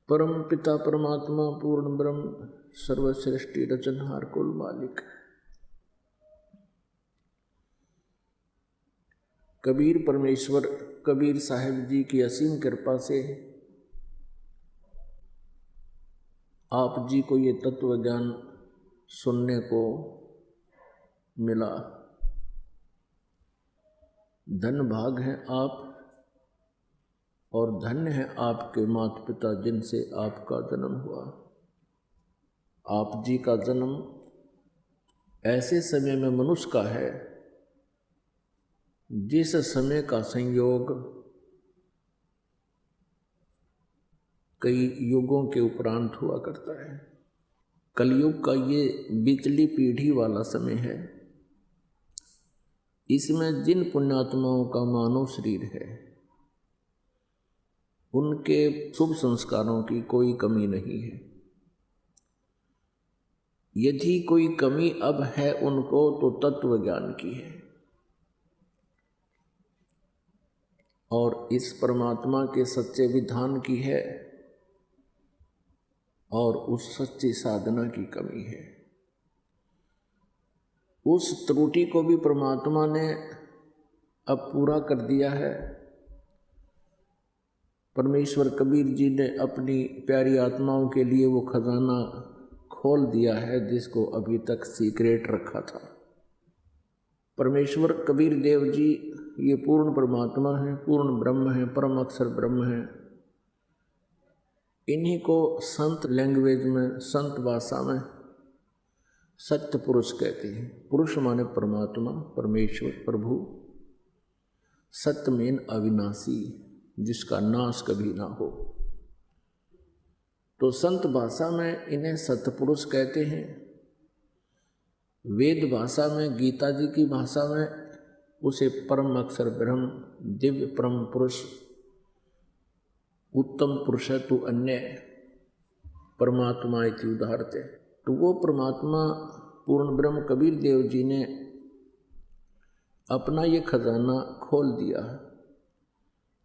परम पिता परमात्मा पूर्ण ब्रह्म सर्वश्रेष्ठी रचनहार कुल मालिक। कबीर परमेश्वर कबीर साहिब जी की असीम कृपा से आप जी को ये तत्व ज्ञान सुनने को मिला। धन भाग हैं आप और धन्य है आपके माता पिता जिनसे आपका जन्म हुआ। आप जी का जन्म ऐसे समय में मनुष्य का है जिस समय का संयोग कई युगों के उपरांत हुआ करता है। कलयुग का ये बिचली पीढ़ी वाला समय है। इसमें जिन पुण्यात्माओं का मानव शरीर है उनके शुभ संस्कारों की कोई कमी नहीं है। यदि कोई कमी अब है उनको तो तत्व ज्ञान की है और इस परमात्मा के सच्चे विधान की है और उस सच्ची साधना की कमी है। उस त्रुटि को भी परमात्मा ने अब पूरा कर दिया है। परमेश्वर कबीर जी ने अपनी प्यारी आत्माओं के लिए वो खजाना खोल दिया है जिसको अभी तक सीक्रेट रखा था। परमेश्वर कबीर देव जी ये पूर्ण परमात्मा है, पूर्ण ब्रह्म है, परम अक्षर ब्रह्म है। इन्हीं को संत लैंग्वेज में, संत भाषा में सत्य पुरुष कहते हैं। पुरुष माने परमात्मा, परमेश्वर, प्रभु, सत्य मेन अविनाशी, जिसका नाश कभी ना हो। तो संत भाषा में इन्हें सत्पुरुष कहते हैं। वेद भाषा में, गीता जी की भाषा में उसे परम अक्षर ब्रह्म, दिव्य परम पुरुष, उत्तम पुरुष तु अन्य परमात्मा इति उदाहरते। तो वो परमात्मा पूर्ण ब्रह्म कबीर देव जी ने अपना ये खजाना खोल दिया।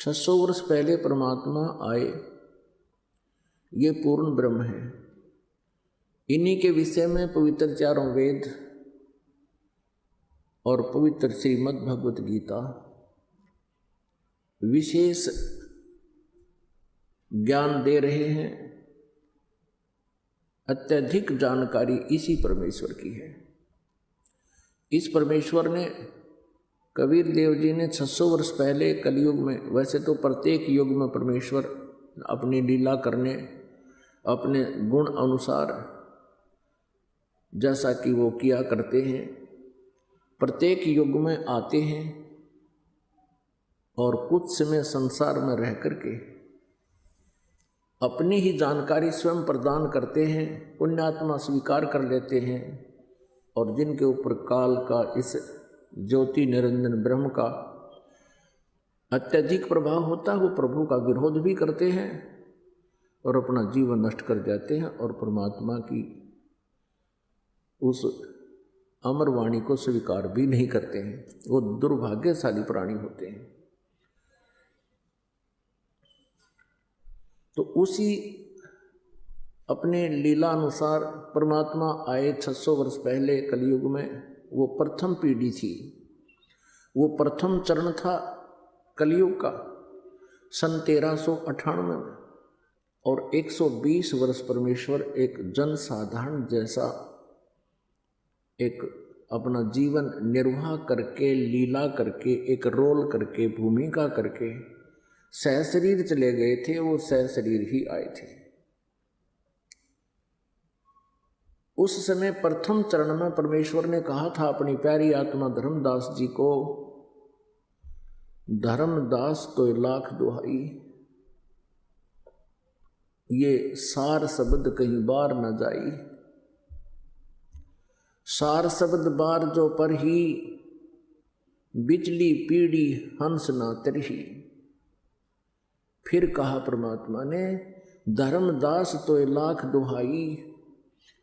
600 वर्ष पहले परमात्मा आए, ये पूर्ण ब्रह्म है। इन्हीं के विषय में पवित्र चारों वेद और पवित्र श्रीमद् भगवत गीता विशेष ज्ञान दे रहे हैं। अत्यधिक जानकारी इसी परमेश्वर की है। इस परमेश्वर ने, कबीर देव जी ने 600 वर्ष पहले कलयुग में, वैसे तो प्रत्येक युग में परमेश्वर अपनी लीला करने, अपने गुण अनुसार जैसा कि वो किया करते हैं, प्रत्येक युग में आते हैं और कुछ समय संसार में रह करके अपनी ही जानकारी स्वयं प्रदान करते हैं। पुण्यात्मा स्वीकार कर लेते हैं और जिनके ऊपर काल का, इस ज्योति निरंजन ब्रह्म का अत्यधिक प्रभाव होता है, वो प्रभु का विरोध भी करते हैं और अपना जीवन नष्ट कर जाते हैं और परमात्मा की उस अमर वाणी को स्वीकार भी नहीं करते हैं। वो दुर्भाग्यशाली प्राणी होते हैं। तो उसी अपने लीला अनुसार परमात्मा आए 600 वर्ष पहले कलयुग में। वो प्रथम पीढ़ी थी, वो प्रथम चरण था कलयुग का, सन 1398 में। और 120 वर्ष परमेश्वर एक जनसाधारण जैसा एक अपना जीवन निर्वाह करके, लीला करके, एक रोल करके, भूमिका करके सहशरीर चले गए थे। वो सहशरीर ही आए थे। उस समय प्रथम चरण में परमेश्वर ने कहा था अपनी प्यारी आत्मा धर्मदास जी को, धर्मदास तो लाख दुहाई, ये सार शब्द कहीं बार न जाई। सार शब्द बार जो पर ही, बिचली पीढ़ी हंस ना तरही। फिर कहा परमात्मा ने, धर्मदास तो लाख दुहाई,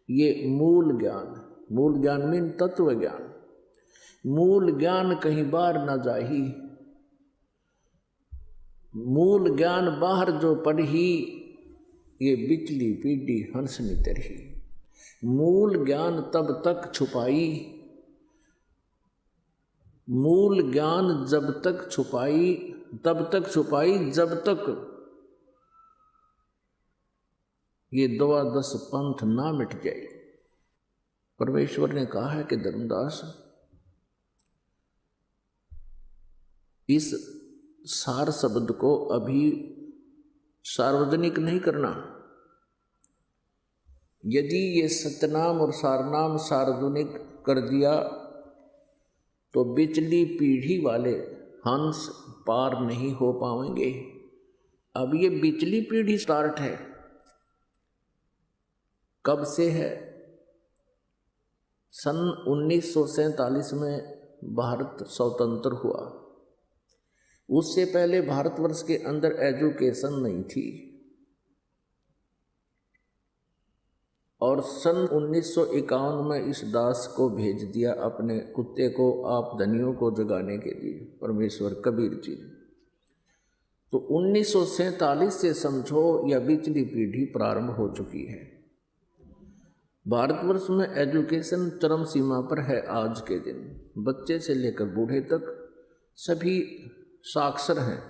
ये मूल ज्ञान, मूल ज्ञान मीन तत्व ज्ञान, मूल ज्ञान कहीं बार न जाही। मूल ज्ञान बाहर जो पढ़ी ये बिचली पीढ़ी हंसनी तरही। मूल ज्ञान तब तक छुपाई, मूल ज्ञान जब तक छुपाई, तब तक छुपाई जब तक ये द्वादश पंथ ना मिट जाए। परमेश्वर ने कहा है कि धर्मदास, इस सार शब्द को अभी सार्वजनिक नहीं करना। यदि ये सतनाम और सारनाम सार्वजनिक कर दिया तो बिचली पीढ़ी वाले हंस पार नहीं हो पाएंगे। अब ये बिचली पीढ़ी स्टार्ट है, कब से है? सन 1947 में भारत स्वतंत्र हुआ। उससे पहले भारतवर्ष के अंदर एजुकेशन नहीं थी, और सन 1951 में इस दास को भेज दिया अपने कुत्ते को आप धनियों को जगाने के लिए, परमेश्वर कबीर जी। तो 1947 से समझो या बिचली पीढ़ी प्रारंभ हो चुकी है। भारतवर्ष में एजुकेशन चरम सीमा पर है आज के दिन। बच्चे से लेकर बूढ़े तक सभी साक्षर हैं,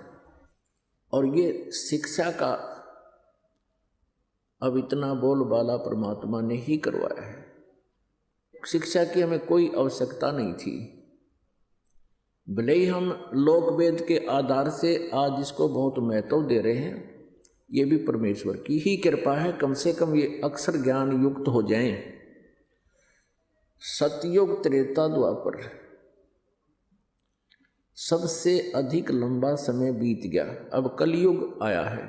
और ये शिक्षा का अब इतना बोलबाला परमात्मा ने ही करवाया है। शिक्षा की हमें कोई आवश्यकता नहीं थी, भले ही हम लोक वेद के आधार से आज इसको बहुत महत्व दे रहे हैं। ये भी परमेश्वर की ही कृपा है, कम से कम ये अक्षर ज्ञान युक्त हो जाएं। सतयुग त्रेता द्वापर सबसे अधिक लंबा समय बीत गया, अब कलयुग आया है,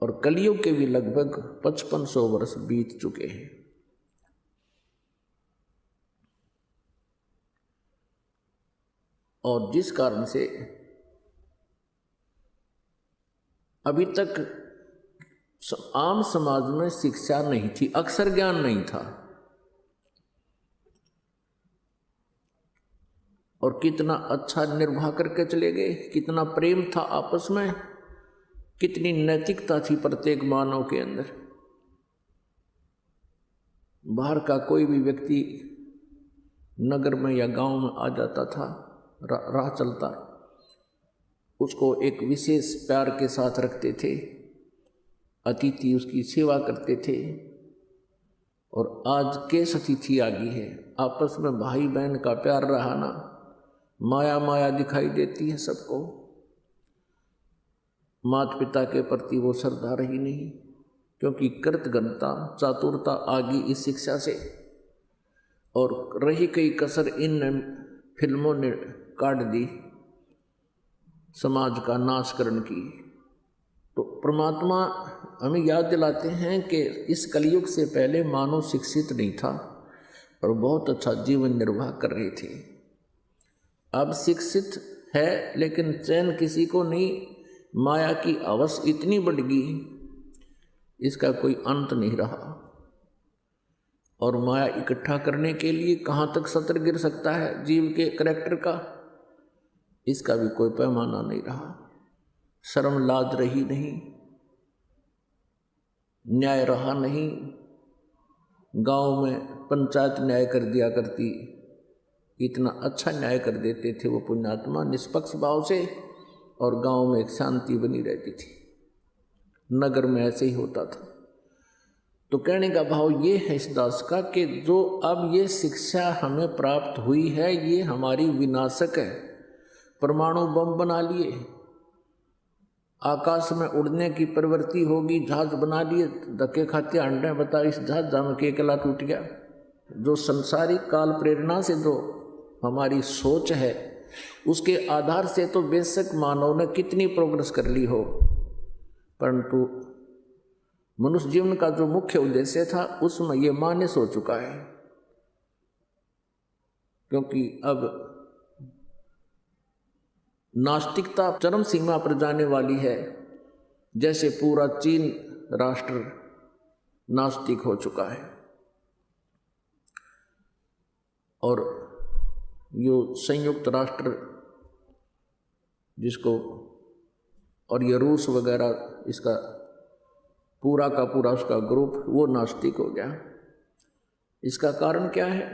और कलयुग के भी लगभग 5500 वर्ष बीत चुके हैं। और जिस कारण से अभी तक आम समाज में शिक्षा नहीं थी, अक्षर ज्ञान नहीं था, और कितना अच्छा निर्वाह करके चले गए, कितना प्रेम था आपस में, कितनी नैतिकता थी प्रत्येक मानव के अंदर। बाहर का कोई भी व्यक्ति नगर में या गांव में आ जाता था, राह चलता, उसको एक विशेष प्यार के साथ रखते थे, अतिथि उसकी सेवा करते थे। और आज केस अतिथि आ गई है, आपस में भाई बहन का प्यार रहा ना, माया माया दिखाई देती है सबको। माता पिता के प्रति वो श्रद्धा रही नहीं, क्योंकि कृतघ्नता चातुरता आ गई इस शिक्षा से, और रही कई कसर इन फिल्मों ने काट दी समाज का नाश करने की। तो परमात्मा हमें याद दिलाते हैं कि इस कलयुग से पहले मानव शिक्षित नहीं था और बहुत अच्छा जीवन निर्वाह कर रहे थे। अब शिक्षित है लेकिन चैन किसी को नहीं, माया की हवस इतनी बढ़ गई, इसका कोई अंत नहीं रहा। और माया इकट्ठा करने के लिए कहाँ तक सतर गिर सकता है जीव के करैक्टर का, इसका भी कोई पैमाना नहीं रहा। शर्म लाज रही नहीं, न्याय रहा नहीं। गांव में पंचायत न्याय कर दिया करती, इतना अच्छा न्याय कर देते थे वो पुण्यात्मा निष्पक्ष भाव से, और गांव में एक शांति बनी रहती थी। नगर में ऐसे ही होता था। तो कहने का भाव ये है इस दास का कि जो अब ये शिक्षा हमें प्राप्त हुई है ये हमारी विनाशक है। परमाणु बम बना लिए, आकाश में उड़ने की प्रवृत्ति होगी, जहाज बना लिए, धक्के खाते अंडे, बता इस जहाज में के अकेला टूट गया। जो संसारिक काल प्रेरणा से जो हमारी सोच है उसके आधार से तो बेशक मानव ने कितनी प्रोग्रेस कर ली हो, परंतु मनुष्य जीवन का जो मुख्य उद्देश्य था उसमें ये मान्य हो चुका है। क्योंकि अब नास्तिकता चरम सीमा पर जाने वाली है, जैसे पूरा चीन राष्ट्र नास्तिक हो चुका है। और यो संयुक्त राष्ट्र जिसको, और ये रूस वगैरह, इसका पूरा का पूरा उसका ग्रुप वो नास्तिक हो गया। इसका कारण क्या है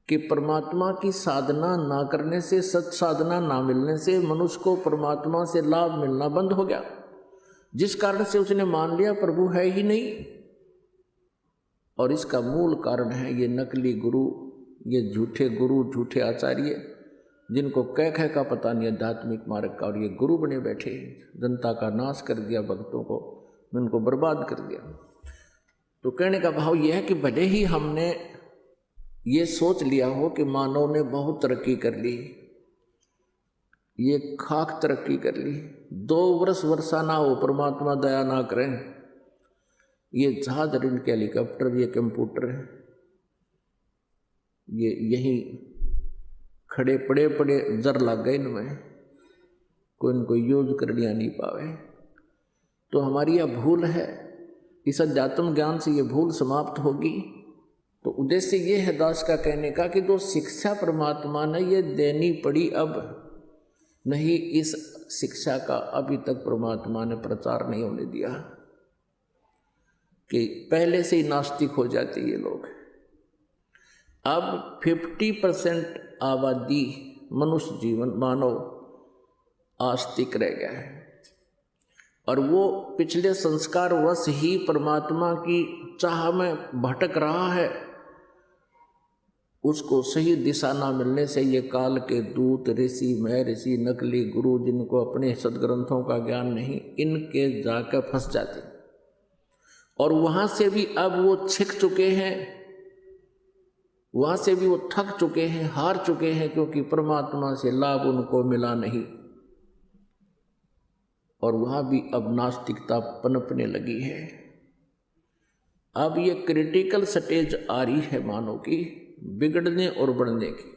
कि परमात्मा की साधना ना करने से, सत साधना ना मिलने से मनुष्य को परमात्मा से लाभ मिलना बंद हो गया, जिस कारण से उसने मान लिया प्रभु है ही नहीं। और इसका मूल कारण है ये नकली गुरु, ये झूठे गुरु, झूठे आचार्य, जिनको कह का पता नहीं आध्यात्मिक मार्ग का, और ये गुरु बने बैठे, जनता का नाश कर दिया, भक्तों को उनको बर्बाद कर दिया। तो कहने का भाव यह है कि भले ही हमने ये सोच लिया हो कि मानव ने बहुत तरक्की कर ली, ये खाक तरक्की कर ली, 2 वर्ष वर्षा ना हो परमात्मा दया ना करें, ये जहाज, रेल के हेलीकॉप्टर, ये कंप्यूटर, ये यही खड़े पड़े पड़े जर लग गए इनमें, कोई इनको यूज कर लिया नहीं पावे। तो हमारी यह भूल है, इस अध्यात्म ज्ञान से ये भूल समाप्त होगी। तो उद्देश्य ये है दास का कहने का कि जो शिक्षा परमात्मा ने ये देनी पड़ी, अब नहीं इस शिक्षा का अभी तक परमात्मा ने प्रचार नहीं होने दिया, कि पहले से ही नास्तिक हो जाते ये लोग। अब 50% आबादी मनुष्य जीवन मानव आस्तिक रह गया है, और वो पिछले संस्कार वश ही परमात्मा की चाह में भटक रहा है। उसको सही दिशा ना मिलने से ये काल के दूत, ऋषि, महर्षि, नकली गुरु, जिनको अपने सदग्रंथों का ज्ञान नहीं, इनके जाकर फंस जाते, और वहाँ से भी अब वो छिक चुके हैं, वहाँ से भी वो थक चुके हैं, हार चुके हैं, क्योंकि परमात्मा से लाभ उनको मिला नहीं। और वहाँ भी अब नास्तिकता पनपने लगी है। अब ये क्रिटिकल स्टेज आ रही है मानव की बिगड़ने और बढ़ने की।